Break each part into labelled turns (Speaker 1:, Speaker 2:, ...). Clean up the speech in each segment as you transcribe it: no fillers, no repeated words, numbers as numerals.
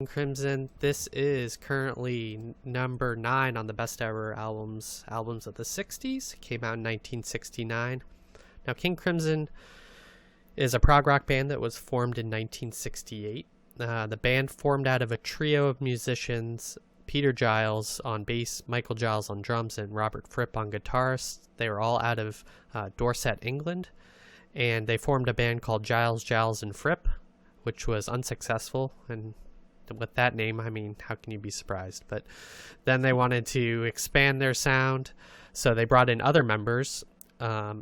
Speaker 1: Crimson. This is currently number 9 on the best ever albums of the 60s. It came out in 1969. Now, King Crimson is a prog rock band that was formed in 1968. The band formed out of a trio of musicians: Peter Giles on bass, Michael Giles on drums, and Robert Fripp on guitars. They were all out of Dorset, England, and they formed a band called Giles, and Fripp, which was unsuccessful. And with that name, I mean, how can you be surprised? But then they wanted to expand their sound, so they brought in other members,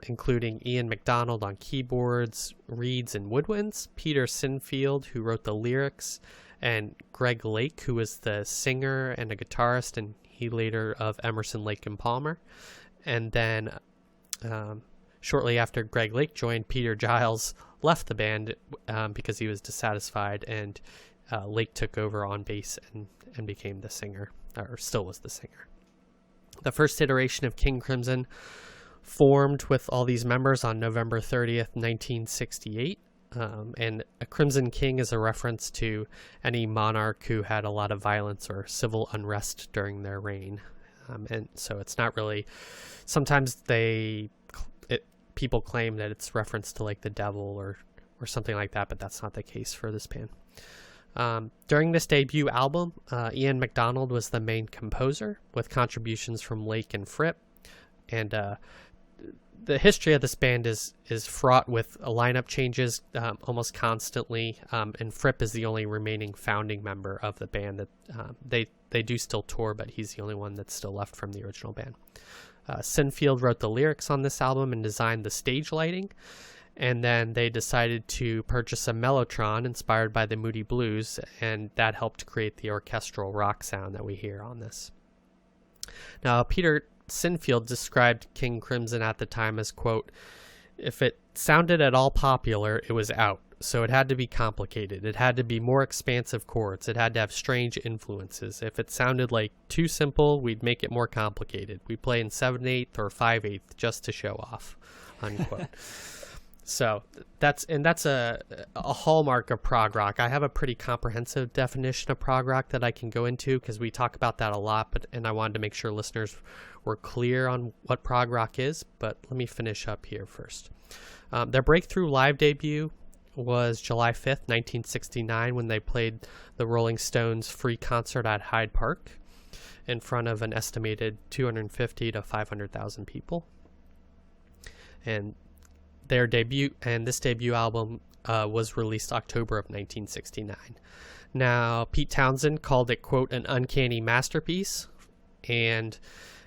Speaker 1: including Ian MacDonald on keyboards, reeds, and woodwinds, Peter Sinfield, who wrote the lyrics, and Greg Lake, who was the singer and a guitarist, and he later of Emerson, Lake and Palmer. And then shortly after Greg Lake joined, Peter Giles left the band because he was dissatisfied, and Lake took over on bass and became the singer, or still was the singer. The first iteration of King Crimson formed with all these members on November 30th, 1968. And a Crimson King is a reference to any monarch who had a lot of violence or civil unrest during their reign. And so it's not really, sometimes people claim that it's reference to like the devil or something like that, but that's not the case for this band. During this debut album, Ian MacDonald was the main composer, with contributions from Lake and Fripp. And the history of this band is fraught with lineup changes almost constantly, and Fripp is the only remaining founding member of the band. That they do still tour, but he's the only one that's still left from the original band. Sinfield wrote the lyrics on this album and designed the stage lighting. And then they decided to purchase a Mellotron inspired by the Moody Blues, and that helped create the orchestral rock sound that we hear on this. Now, Peter Sinfield described King Crimson at the time as, quote, "If it sounded at all popular, it was out. So it had to be complicated. It had to be more expansive chords. It had to have strange influences. If it sounded like too simple, we'd make it more complicated. We'd play in 7/8 or 5/8 just to show off," unquote. So that's a hallmark of prog rock. I have a pretty comprehensive definition of prog rock that I can go into because we talk about that a lot, and I wanted to make sure listeners were clear on what prog rock is, but let me finish up here first. Their breakthrough live debut was July 5th, 1969, when they played the Rolling Stones' free concert at Hyde Park in front of an estimated 250 to 500,000 people. And this debut album was released October of 1969. Now, Pete Townsend called it, quote, "an uncanny masterpiece," and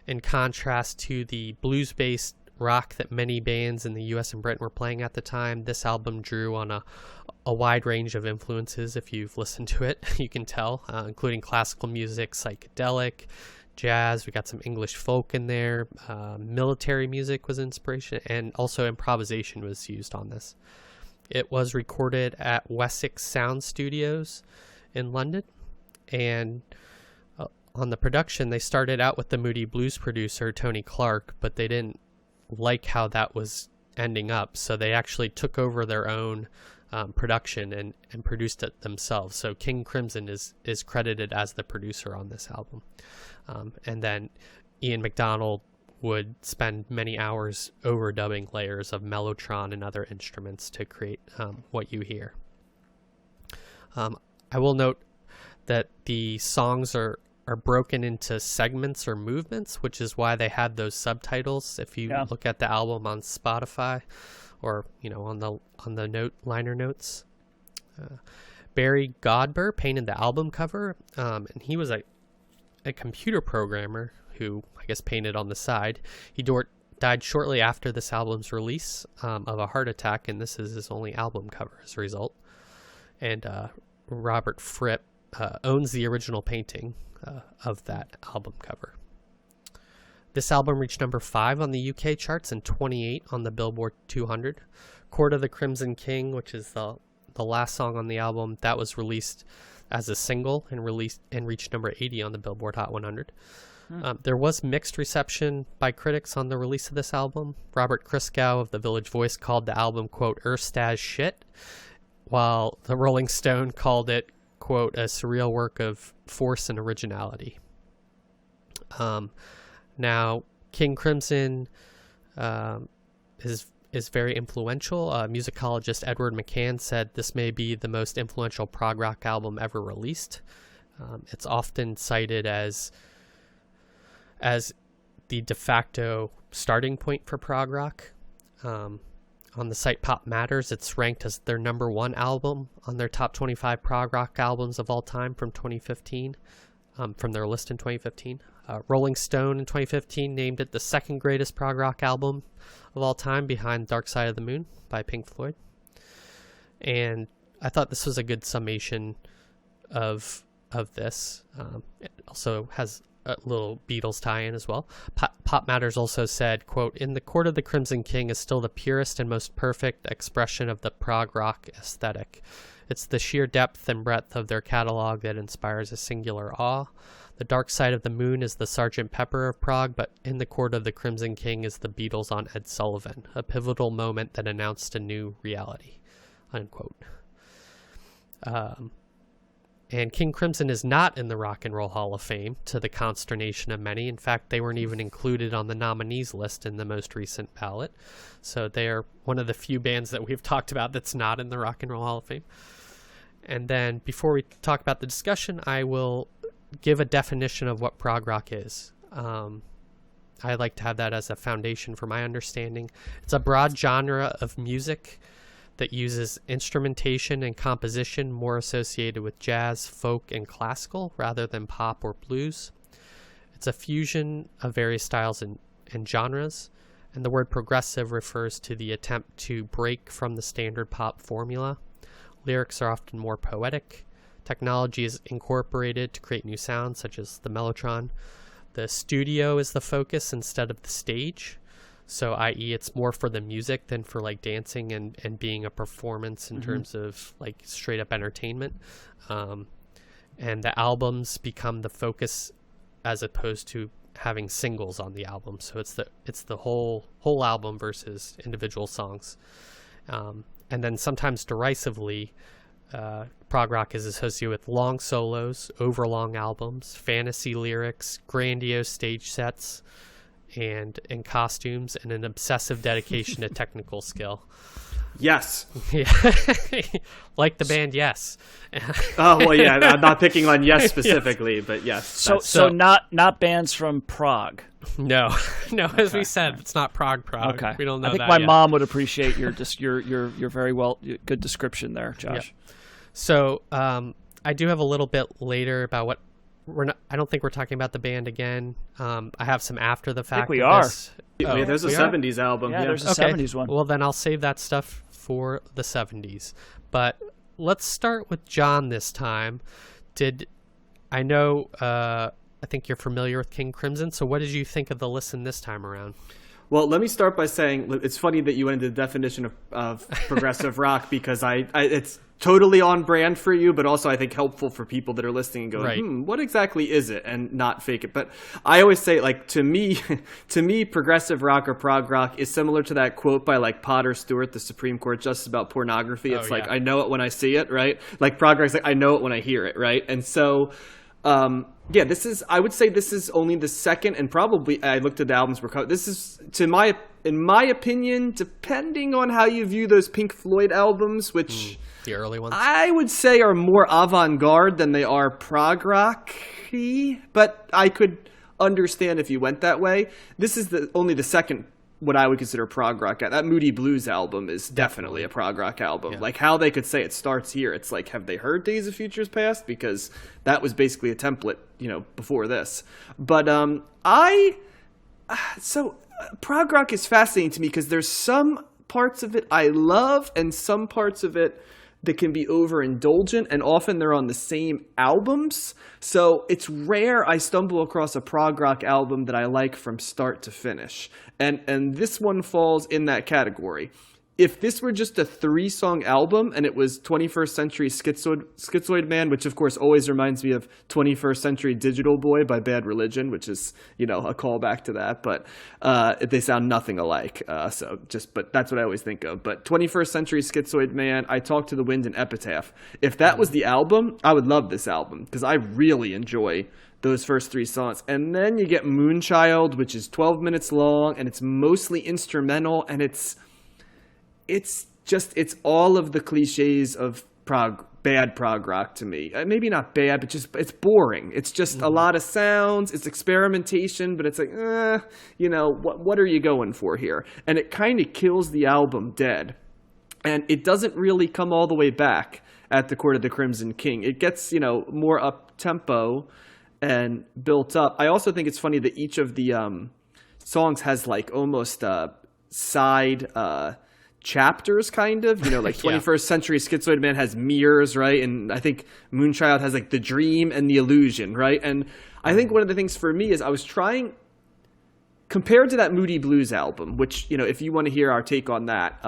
Speaker 1: in contrast to the blues-based rock that many bands in the US and Britain were playing at the time, this album drew on a wide range of influences. If you've listened to it, you can tell, including classical music, psychedelic, jazz. We got some English folk in there. Military music was inspiration, and also improvisation was used on this. It was recorded at Wessex Sound Studios in London, and on the production, they started out with the Moody Blues producer Tony Clark, but they didn't like how that was ending up, so they actually took over their own production and produced it themselves. So King Crimson is credited as the producer on this album. And then Ian MacDonald would spend many hours overdubbing layers of mellotron and other instruments to create what you hear. I will note that the songs are broken into segments or movements, which is why they had those subtitles. If you look at the album on Spotify, or on the liner notes, Barry Godber painted the album cover, and he was a computer programmer who I guess painted on the side. He died shortly after this album's release of a heart attack, and this is his only album cover as a result. And Robert Fripp owns the original painting of that album cover. This album reached number 5 on the UK charts and 28 on the Billboard 200. Court of the Crimson King, which is the last song on the album, that was released as a single and reached number 80 on the Billboard Hot 100. There was mixed reception by critics on the release of this album. Robert Christgau of the Village Voice called the album, quote, "Earthstaz shit," while the Rolling Stone called it, quote, a surreal work of force and originality. Now, King Crimson is very influential. Musicologist Edward McCann said this may be the most influential prog rock album ever released. It's often cited as the de facto starting point for prog rock. On the site Pop Matters, it's ranked as their number 1 album on their top 25 prog rock albums of all time from 2015, from their list in 2015. Rolling Stone in 2015 named it the second greatest prog rock album of all time, behind Dark Side of the Moon by Pink Floyd. And I thought this was a good summation of this. It also has a little Beatles tie-in as well. Pop Matters also said, quote, "In the Court of the Crimson King is still the purest and most perfect expression of the prog rock aesthetic. It's the sheer depth and breadth of their catalog that inspires a singular awe. The Dark Side of the Moon is the Sgt. Pepper of prog, but In the Court of the Crimson King is the Beatles on Ed Sullivan, a pivotal moment that announced a new reality," unquote. And King Crimson is not in the Rock and Roll Hall of Fame, to the consternation of many. In fact, they weren't even included on the nominees list in the most recent ballot. So they are one of the few bands that we've talked about that's not in the Rock and Roll Hall of Fame. And then before we talk about the discussion, I will give a definition of what prog rock is. I like to have that as a foundation for my understanding. It's a broad genre of music that uses instrumentation and composition more associated with jazz, folk, and classical rather than pop or blues. It's a fusion of various styles and genres, and the word progressive refers to the attempt to break from the standard pop formula. Lyrics are often more poetic. Technology is incorporated to create new sounds, such as the mellotron. The studio is the focus instead of the stage. So, i.e., it's more for the music than for like dancing and being a performance in terms of like straight up entertainment. And the albums become the focus as opposed to having singles on the album. So it's the whole album versus individual songs. And then sometimes derisively, prog rock is associated with long solos, overlong albums, fantasy lyrics, grandiose stage sets, and costumes, and an obsessive dedication to technical skill.
Speaker 2: Yes.
Speaker 1: Yeah. Like the band Yes.
Speaker 2: Oh, well, yeah, I'm not picking on Yes specifically, yes. But yes.
Speaker 3: So not bands from Prague.
Speaker 1: No, as we said, it's not Prague.
Speaker 3: Okay.
Speaker 1: We don't know that.
Speaker 3: I think my mom would appreciate your very good description there, Josh.
Speaker 1: Yeah. So, I do have a little bit later about what I don't think we're talking about the band again. I have some after the fact.
Speaker 3: I think we are.
Speaker 2: Yeah, there's a 70s album.
Speaker 3: Yeah, there's a 70s one.
Speaker 1: Well, then I'll save that stuff for the 70s. But let's start with John this time. I think you're familiar with King Crimson, so what did you think of the listen this time around?
Speaker 2: Well, let me start by saying it's funny that you went into the definition of progressive rock, because it's totally on brand for you, but also I think helpful for people that are listening and going,
Speaker 1: right.
Speaker 2: What exactly is it? And not fake it. But I always say, like, to me, progressive rock or prog rock is similar to that quote by like Potter Stewart, the Supreme Court Justice, about pornography. It's like, I know it when I see it, right? Like prog rock's like, I know it when I hear it, right? And so, I would say this is only the second, and probably I looked at the albums this is, in my opinion, depending on how you view those Pink Floyd albums, which
Speaker 1: the early ones
Speaker 2: I would say are more avant-garde than they are prog rock-y, but I could understand if you went that way. This is only the second what I would consider prog rock. That Moody Blues album is definitely a prog rock album. Yeah. Like how they could say it starts here. It's like, have they heard Days of Futures Past? Because that was basically a template, before this. But prog rock is fascinating to me because there's some parts of it I love and some parts of it that can be overindulgent, and often they're on the same albums. So it's rare I stumble across a prog rock album that I like from start to finish. And this one falls in that category. if this were just a 3-song album and it was 21st Century Schizoid Man, which of course always reminds me of 21st Century Digital Boy by Bad Religion, which is, a callback to that, but they sound nothing alike. But that's what I always think of. But 21st Century Schizoid Man, I Talk to the Wind, and Epitaph. If that was the album, I would love this album because I really enjoy those first 3 songs. And then you get Moonchild, which is 12 minutes long, and it's mostly instrumental, and it's all of the cliches of bad prog rock to me. Maybe not bad, but just it's boring. It's just a lot of sounds. It's experimentation, but it's like, what are you going for here? And it kind of kills the album dead. And it doesn't really come all the way back at the Court of the Crimson King. It gets, more up-tempo and built up. I also think it's funny that each of the songs has like almost side chapters, kind of, like 21st Century Schizoid Man has Mirrors, right? And I think Moonchild has like the Dream and the Illusion, right? And I think one of the things for me is I was trying, compared to that Moody Blues album, which, if you want to hear our take on that,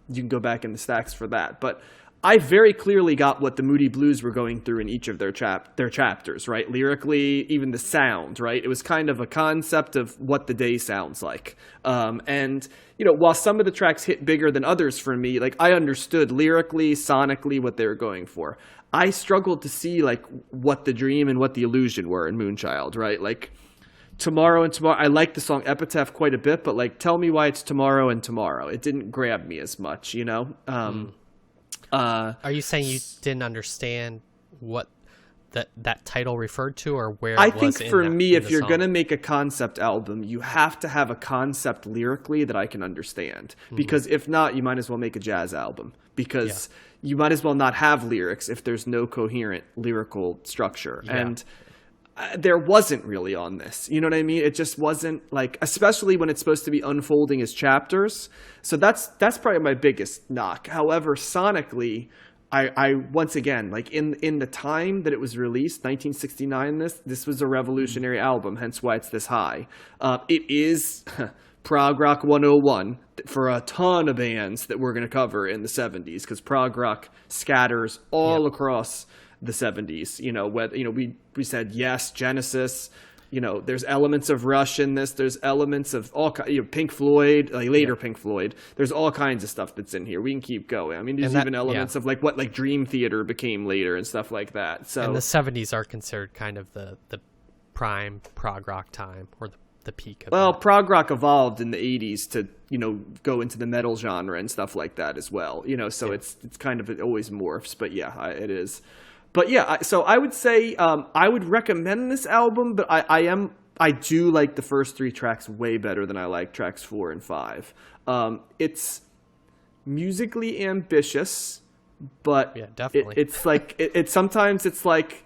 Speaker 2: you can go back in the stacks for that. But I very clearly got what the Moody Blues were going through in each of their chapters, right? Lyrically, even the sound, right? It was kind of a concept of what the day sounds like. And, while some of the tracks hit bigger than others for me, like I understood lyrically, sonically what they were going for. I struggled to see like what the Dream and what the Illusion were in Moonchild, right? Like Tomorrow and Tomorrow, I like the song Epitaph quite a bit, but like Tell Me Why It's Tomorrow and Tomorrow. It didn't grab me as much,
Speaker 1: Are you saying you didn't understand what that title referred to, or where
Speaker 2: I
Speaker 1: it was
Speaker 2: think for me, if you're
Speaker 1: song?
Speaker 2: going to make a concept album, you have to have a concept lyrically that I can understand. Because if not, you might as well make a jazz album. Because you might as well not have lyrics if there's no coherent lyrical structure.
Speaker 1: Yeah.
Speaker 2: And there wasn't really on this. You know what I mean? It just wasn't like, especially when it's supposed to be unfolding as chapters. So that's probably my biggest knock. However, sonically, I once again, like in the time that it was released, 1969, this was a revolutionary album, hence why it's this high. It is Prog Rock 101 for a ton of bands that we're going to cover in the 70s, because prog rock scatters all across the 70s. We said yes, Genesis. There's elements of Rush in this. There's elements of all Pink Floyd, like later Pink Floyd. There's all kinds of stuff that's in here. We can keep going. I mean, there's even elements of like what like Dream Theater became later and stuff like that. So
Speaker 1: and the 70s are considered kind of the prime prog rock time, or the peak of that.
Speaker 2: Prog rock evolved in the 80s to go into the metal genre and stuff like that as well. So it's kind of, it always morphs. But it is. But so I would say I would recommend this album, but I do like the first 3 tracks way better than I like tracks 4 and 5. It's musically ambitious, but
Speaker 1: definitely.
Speaker 2: It's like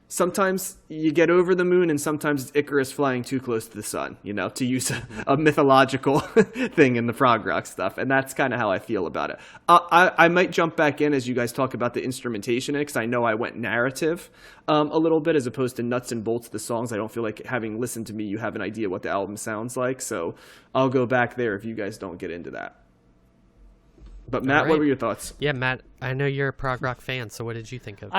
Speaker 2: sometimes you get over the moon, and sometimes it's Icarus flying too close to the sun, to use a mythological thing in the prog rock stuff. And that's kind of how I feel about it. I might jump back in as you guys talk about the instrumentation, because I know I went narrative a little bit as opposed to nuts and bolts of the songs. I don't feel like, having listened to me, you have an idea what the album sounds like. So I'll go back there if you guys don't get into that. But Matt, what were your thoughts?
Speaker 1: Yeah, Matt, I know you're a prog rock fan, so what did you think of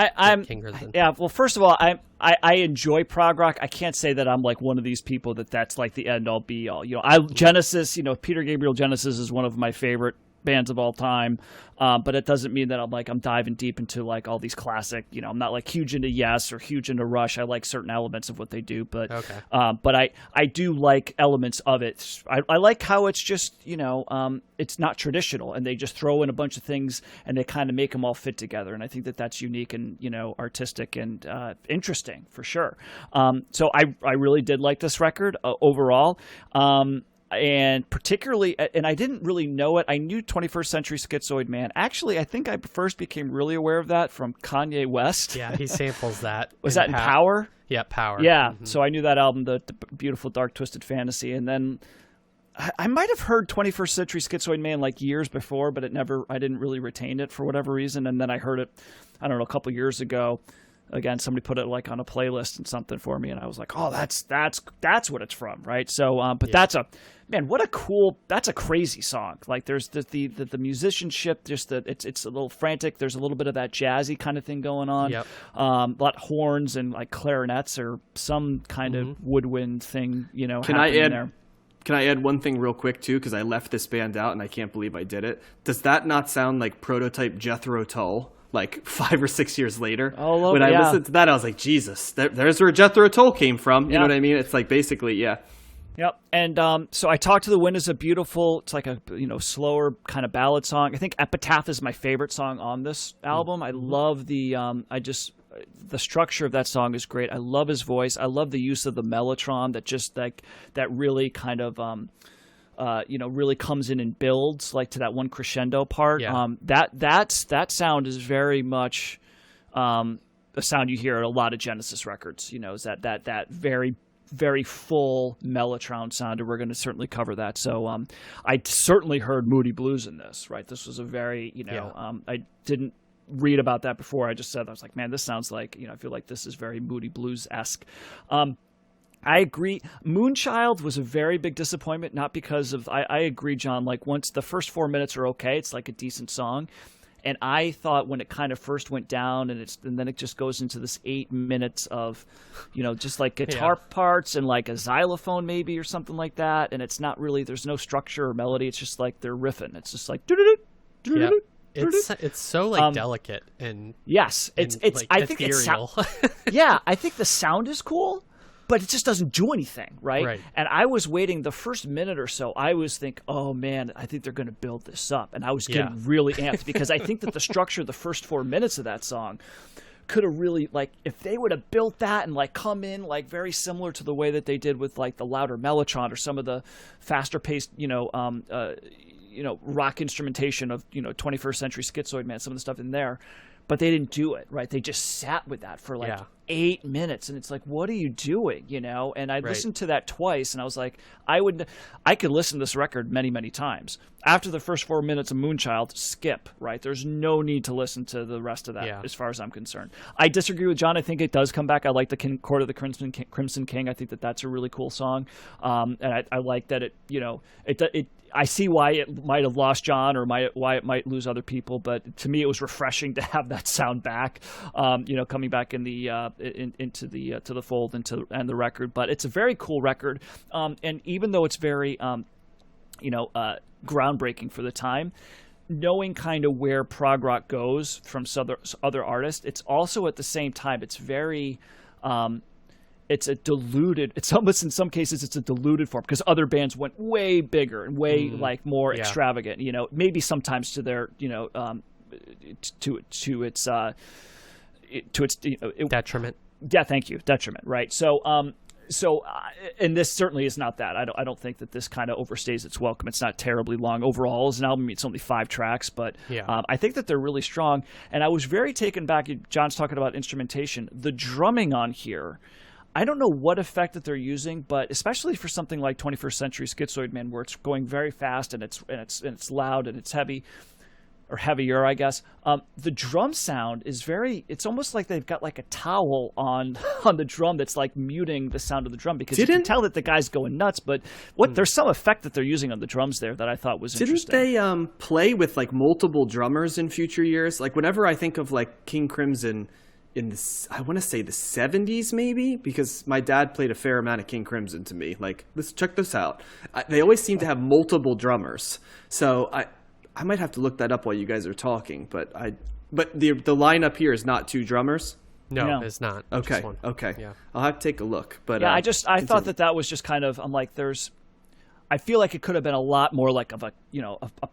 Speaker 1: King Crimson?
Speaker 3: Yeah, well, first of all, I enjoy prog rock. I can't say that I'm like one of these people that's like the end all be all. Genesis, Peter Gabriel Genesis is one of my favorite bands of all time, but it doesn't mean that I'm diving deep into like all these classic. I'm not like huge into Yes or huge into Rush. I like certain elements of what they do, but I do like elements of it. I like how it's just it's not traditional, and they just throw in a bunch of things and they kind of make them all fit together, and I think that that's unique and artistic and interesting for sure. So I really did like this record overall. And particularly, and I didn't really know it. I knew 21st Century Schizoid Man. Actually, I think I first became really aware of that from Kanye West.
Speaker 1: Yeah, he samples that.
Speaker 3: Was that in Power?
Speaker 1: Yeah, Power.
Speaker 3: Yeah, so I knew that album, the Beautiful Dark Twisted Fantasy. And then I might have heard 21st Century Schizoid Man like years before, but I didn't really retain it for whatever reason. And then I heard it, I don't know, a couple years ago. again, somebody put it like on a playlist and something for me, and I was like, oh, that's what it's from, right? So, but that's that's a crazy song. Like there's the musicianship, just it's a little frantic. There's a little bit of that jazzy kind of thing going on.
Speaker 1: Yep.
Speaker 3: A lot of horns and like clarinets or some kind of woodwind thing, happening there.
Speaker 2: Can I add one thing real quick too? Because I left this band out and I can't believe I did it. Does that not sound like prototype Jethro Tull? Like 5 or 6 years later, when I listened to that, I was like, Jesus, there's where Jethro Tull came from. You know what I mean? It's like basically, yeah.
Speaker 3: Yep. And so I Talk to the Wind is a beautiful, it's like a slower kind of ballad song. I think Epitaph is my favorite song on this album. I love the structure of that song is great. I love his voice. I love the use of the mellotron that just like that really kind of really comes in and builds like to that one crescendo part.
Speaker 1: Yeah.
Speaker 3: That sound is very much a sound you hear at a lot of Genesis records. Is that very, very full mellotron sound, and we're going to certainly cover that. So I certainly heard Moody Blues in this. Right, this was a very I didn't read about that before. I just said I was like, man, this sounds like I feel like this is very Moody Blues-esque. I agree. Moonchild was a very big disappointment, not because of... I agree, John. Like, once the first 4 minutes are okay, it's like a decent song. And I thought when it kind of first went down and then it just goes into this 8 minutes of, just like guitar parts and like a xylophone maybe or something like that. And it's not really... There's no structure or melody. It's just like they're riffing. It's just like...
Speaker 1: Yeah. It's so like delicate and...
Speaker 3: Yes. It's
Speaker 1: like
Speaker 3: I think it's... Yeah, I think the sound is cool. But it just doesn't do anything, right? And I was waiting the first minute or so. I was thinking, oh, man, I think they're going to build this up. And I was getting really amped because I think that the structure of the first 4 minutes of that song could have really, like, if they would have built that and, like, come in, like, very similar to the way that they did with, like, the louder mellotron or some of the faster-paced, rock instrumentation of, 21st Century Schizoid Man, some of the stuff in there. But they didn't do it, right? They just sat with that for like 8 minutes, and it's like, what are you doing, And I listened to that twice, and I was like, I could listen to this record many, many times. After the first 4 minutes of Moonchild, skip, right? There's no need to listen to the rest of that, as far as I'm concerned. I disagree with John. I think it does come back. I like the Court of the Crimson King. I think that's a really cool song, and I like that it I see why it might have lost John or why it might lose other people, but to me it was refreshing to have that sound back, coming back in the into the fold and the record. But it's a very cool record, and even though it's very groundbreaking for the time, knowing kind of where prog rock goes from other artists, it's also at the same time it's very it's a diluted, it's almost in some cases it's a diluted form because other bands went way bigger and way like more extravagant, maybe sometimes to their, to its
Speaker 1: detriment.
Speaker 3: Yeah. Thank you. Detriment. Right. So, and this certainly is not that. I don't think that this kind of overstays its welcome. It's not terribly long overall as an album. It's only 5 tracks, but I think that they're really strong. And I was very taken back. John's talking about instrumentation. The drumming on here, I don't know what effect that they're using, but especially for something like 21st Century Schizoid Man, where it's going very fast and it's loud and it's heavy, or heavier, I guess. The drum sound is it's almost like they've got like a towel on the drum that's like muting the sound of the drum because you can tell that the guy's going nuts, but there's some effect that they're using on the drums there that I thought was interesting.
Speaker 2: Didn't they play with like multiple drummers in future years? Like whenever I think of like King Crimson in this, I want to say the 70s maybe, because my dad played a fair amount of King Crimson to me. Like, let's check this out. They always seem to have multiple drummers. So I might have to look that up while you guys are talking, but the lineup here is not 2 drummers.
Speaker 1: No, it's not.
Speaker 2: Okay.
Speaker 1: Just one.
Speaker 2: Okay.
Speaker 1: Yeah.
Speaker 2: I'll have to take a look. But
Speaker 3: yeah, I thought that was just kind of, I'm like, I feel like it could have been a lot more like of a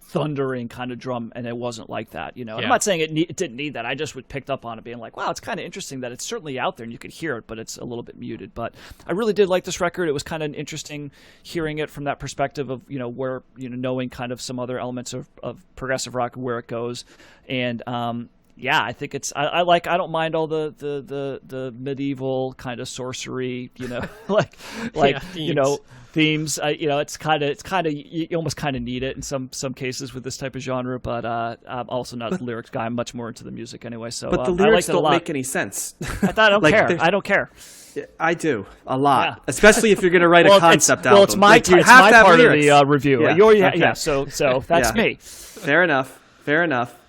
Speaker 3: thundering kind of drum, and it wasn't like that. I'm not saying it didn't need that. I just would picked up on it, being like, wow, it's kind of interesting that it's certainly out there and you could hear it, but it's a little bit muted. But I really did like this record. It was kind of interesting hearing it from that perspective of where knowing kind of some other elements of progressive rock and where it goes, and yeah, I think it's I don't mind all the medieval kind of sorcery, like themes. It's kind of you almost kind of need it in some cases with this type of genre, but I'm also not a lyrics guy. I'm much more into the music anyway. So,
Speaker 2: but the lyrics don't make any sense.
Speaker 3: I don't care. I don't care.
Speaker 2: I do a lot, especially if you're going to write a concept album.
Speaker 3: Well, it's my part of the review.
Speaker 2: Yeah.
Speaker 3: So that's me.
Speaker 2: Fair enough.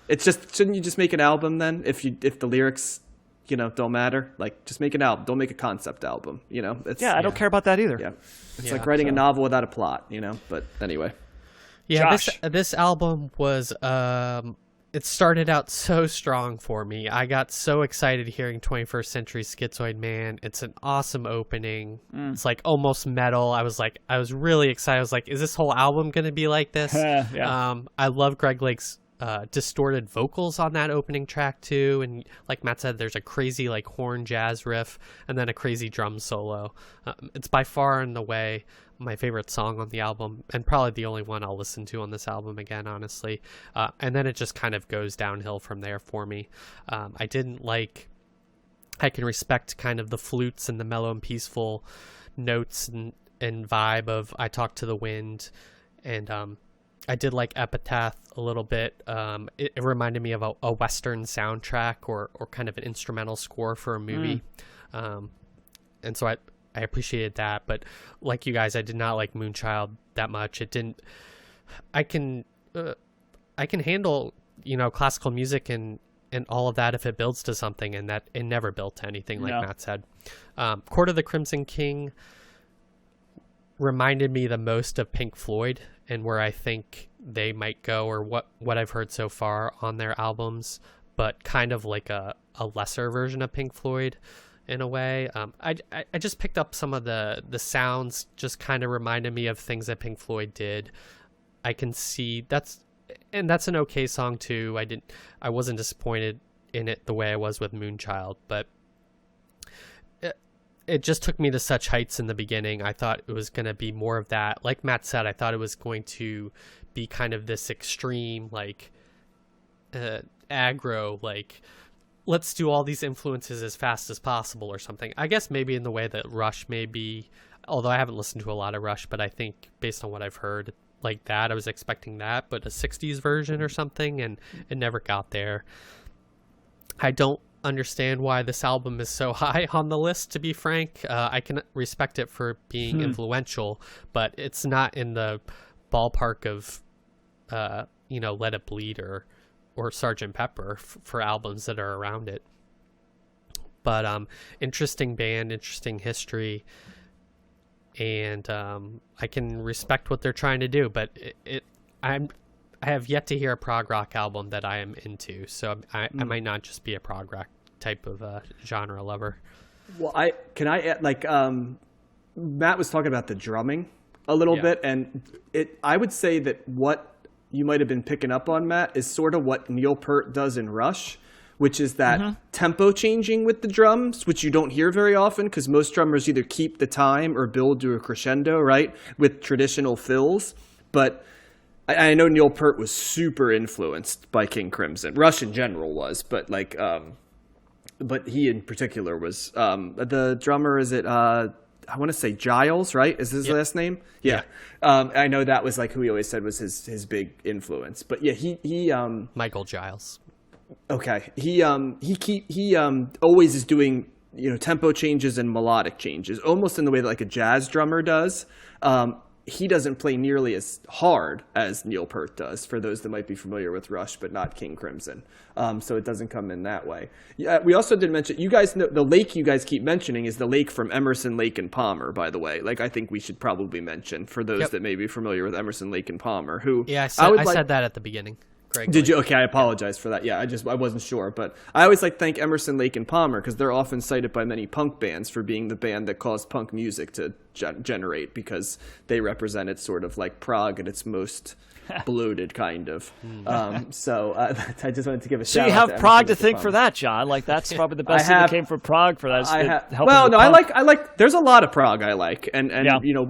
Speaker 2: It's just, shouldn't you just make an album then? If the lyrics, don't matter, like just make an album. Don't make a concept album.
Speaker 3: I don't care about that either.
Speaker 2: Yeah, it's like writing a novel without a plot. But anyway.
Speaker 1: Yeah,
Speaker 3: Josh.
Speaker 1: this album was it started out so strong for me. I got so excited hearing 21st Century Schizoid Man. It's an awesome opening. It's like almost metal. I was really excited. I was like, is this whole album going to be like this?
Speaker 3: Yeah.
Speaker 1: I love Greg Lake's distorted vocals on that opening track too, and like Matt said, there's a crazy like horn jazz riff and then a crazy drum solo. It's by far and away my favorite song on the album, and probably the only one I'll listen to on this album again, honestly. And then it just kind of goes downhill from there for me. I can respect kind of the flutes and the mellow and peaceful notes and vibe of I Talk to the Wind, and I did like Epitaph a little bit. It reminded me of a Western soundtrack or kind of an instrumental score for a movie. And so I appreciated that. But like you guys, I did not like Moonchild that much. It didn't... I can handle, classical music and all of that if it builds to something, and that it never built to anything, like Matt said. Court of the Crimson King reminded me the most of Pink Floyd and where I think they might go, or what I've heard so far on their albums, but kind of like a lesser version of Pink Floyd in a way. I just picked up some of the sounds, just kind of reminded me of things that Pink Floyd did. I can see that's an okay song too. I wasn't disappointed in it the way I was with Moonchild, but it just took me to such heights in the beginning. I thought it was going to be more of that. Like Matt said, I thought it was going to be kind of this extreme, like, aggro, like, let's do all these influences as fast as possible or something. I guess maybe in the way that Rush may be, although I haven't listened to a lot of Rush, but I think based on what I've heard, like that, I was expecting that, but a 60s version or something, and it never got there. I don't understand why this album is so high on the list, to be frank. I can respect it for being influential, but it's not in the ballpark of Let It Bleed or Sgt. Pepper for albums that are around it. But interesting band, interesting history, and I can respect what they're trying to do, but I have yet to hear a prog rock album that I am into, so I might not just be a prog rock type of genre lover.
Speaker 2: Well, can I add, like, Matt was talking about the drumming a little bit, and I would say that what you might have been picking up on, Matt, is sort of what Neil Peart does in Rush, which is that tempo changing with the drums, which you don't hear very often because most drummers either keep the time or build to a crescendo, right, with traditional fills. But I know Neil Peart was super influenced by King Crimson. Rush in general was, but like, but he in particular was. The drummer, is it? I want to say Giles, right? Is his last name? Yeah. I know that was like who he always said was his big influence. But yeah, he
Speaker 1: Michael Giles.
Speaker 2: Okay. He always is doing, tempo changes and melodic changes, almost in the way that like a jazz drummer does. He doesn't play nearly as hard as Neil Peart does, for those that might be familiar with Rush, but not King Crimson. So it doesn't come in that way. Yeah, we also did mention, you guys know, the lake you guys keep mentioning is the lake from Emerson, Lake and Palmer, by the way. Like, I think we should probably mention, for those that may be familiar with Emerson, Lake and Palmer, who...
Speaker 1: Yeah, I said that at the beginning. Greg,
Speaker 2: did you? Okay, I apologize for that. Yeah, I wasn't sure, but I always thank Emerson, Lake and Palmer, because they're often cited by many punk bands for being the band that caused punk music to generate, because they represented sort of like prog at its most bloated kind of. So I just wanted to give a shout out.
Speaker 3: So you have Prog to thank for that, John. Like, that's probably the best thing that came from Prog for that.
Speaker 2: I like. There's a lot of prog I like, and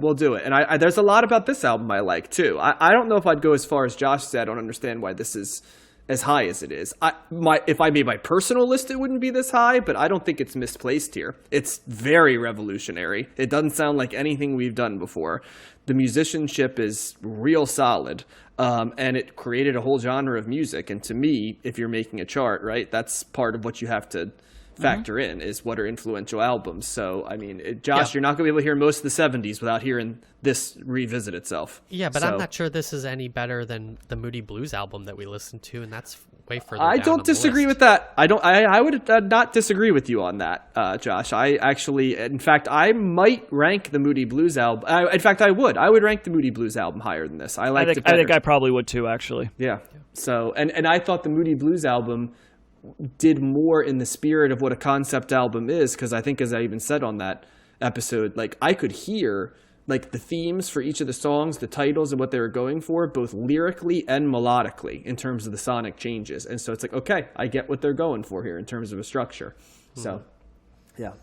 Speaker 2: we'll do it. And there's a lot about this album I like too. I don't know if I'd go as far as Josh said. I don't understand why this is as high as it is. If I made my personal list, it wouldn't be this high, but I don't think it's misplaced here. It's very revolutionary. It doesn't sound like anything we've done before. The musicianship is real solid, and it created a whole genre of music. And to me, if you're making a chart, right, that's part of what you have to factor in, is what are influential albums. So, I mean, Josh, you're not going to be able to hear most of the 70s without hearing this revisit itself.
Speaker 1: Yeah, but
Speaker 2: so,
Speaker 1: I'm not sure this is any better than the Moody Blues album that we listened to, and that's way further
Speaker 2: I
Speaker 1: down
Speaker 2: don't
Speaker 1: on the
Speaker 2: disagree
Speaker 1: list.
Speaker 2: with that. I would not disagree with you on that, Josh. In fact, I might rank the Moody Blues album. I would rank the Moody Blues album higher than this. I think
Speaker 3: I probably would too, actually.
Speaker 2: Yeah. So, and I thought the Moody Blues album did more in the spirit of what a concept album is, because I think, as I even said on that episode, like, I could hear like the themes for each of the songs, the titles, and what they were going for, both lyrically and melodically, in terms of the sonic changes. And so it's like, okay, I get what they're going for here in terms of a structure. So, yeah.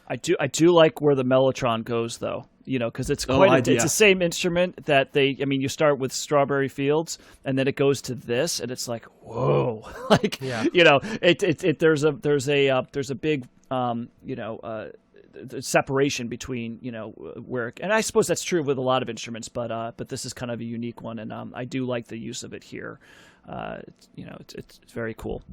Speaker 3: I do like where the mellotron goes, though. You know, because it's it's the same instrument that you start with Strawberry Fields, and then it goes to this, and it's like, whoa, like, you know, there's a big, separation between, where, and I suppose that's true with a lot of instruments, but this is kind of a unique one, and I do like the use of it here. It's very cool.